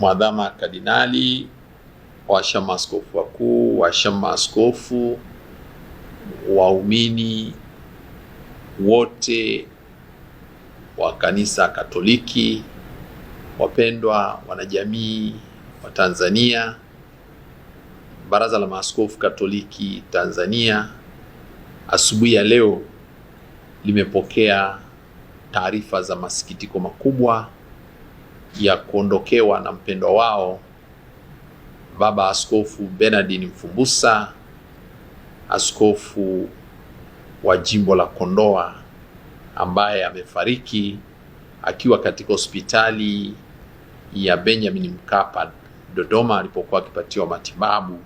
Mwadhama Kardinali, washamu maaskofu wakuu, washamu maaskofu, waumini wote wa Kanisa Katoliki, wapendwa wanajamii wa Tanzania, Baraza la Maaskofu Katoliki Tanzania, asubuhi ya leo limepokea taarifa za masikitiko makubwa ya kuondokewa na mpendwa wao Baba Askofu Bernardin Mfumbusa, askofu wa jimbo la Kondoa, ambaye amefariki akiwa katika hospitali ya Benjamin Mkapa Dodoma alipokuwa akipatiwa matibabu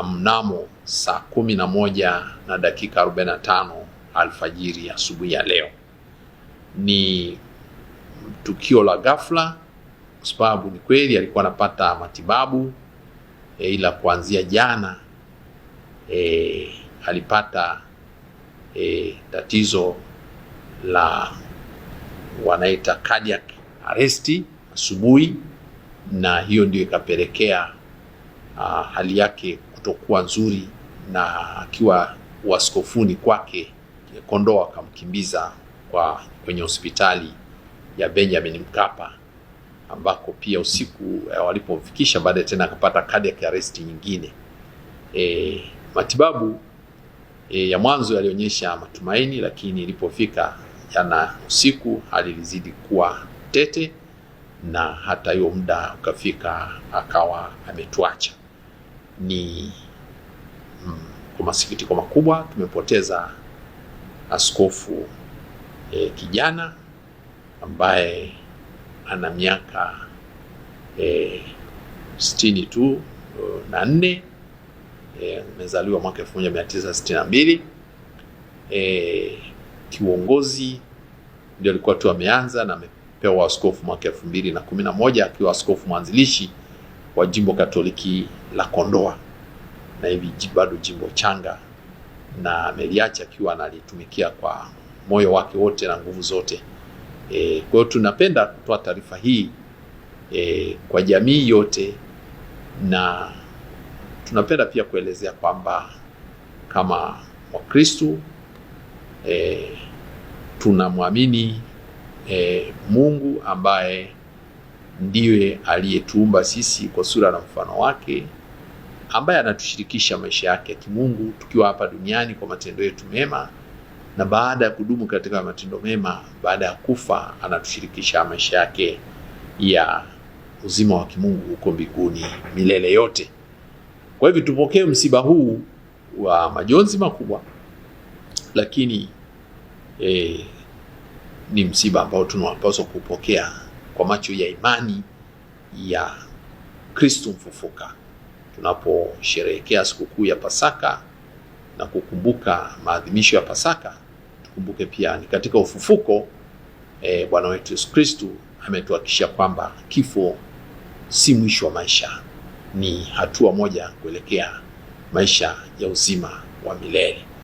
mnamo saa 11:45 alfajiri asubuhi ya leo. Ni tukio la ghafla kwa sababu ni kweli alikuwa anapata matibabu ila kuanzia jana alipata tatizo la wanaita cardiac arrest asubuhi, na hiyo ndio ikapelekea hali yake kutokuwa nzuri, na akiwa uaskofuni kwake Kondoa akamkimbiza kwenye hospitali ya Benjamin Mkapa, ambako pia usiku walipomfikisha baadaye tena akapata cardiac arrest nyingine. Matibabu ya mwanzo yalionyesha matumaini, lakini ilipofika jana usiku hali ilizidi kuwa tete, na hata hiyo muda ukafika akawa ametuacha. Ni kwa masikitiko makubwa tumepoteza askofu kijana ambaye ana miaka 64, amezaliwa mwaka 1962. Kiuongozi ndio alikuwa tu ameanza, na amepewa askofu mwaka 2011 akiwa askofu mwanzilishi wa jimbo Katoliki la Kondoa, na hivi bado jimbo changa, na ameliacha akiwa analitumikia kwa moyo wake wote na nguvu zote. Kwa hiyo tunapenda kutoa taarifa hii kwa jamii yote, na tunapenda pia kuelezea kwamba kama Wakristo tunamwamini Mungu ambaye ndiye aliyetuumba sisi kwa sura na mfano wake, ambaye anatushirikisha maisha yake ya kimungu tukiwa hapa duniani kwa matendo yetu mema, na baada ya kudumu katika matendo mema, baada ya kufa anatushirikisha maisha yake ya uzima wa kimungu huko mbinguni milele yote. Kwa hivyo tupokee msiba huu wa majonzi makubwa, lakini ni msiba ambao tunapaswa kupokea kwa macho ya imani ya Kristo mfufuka. Tunaposherehekea sikukuu ya Pasaka na kukumbuka maadhimisho ya Pasaka, tukumbuke pia ni katika ufufuko Bwana wetu Yesu Kristo ametuhakikishia kwamba kifo si mwisho wa maisha, ni hatua moja kuelekea maisha ya uzima wa milele.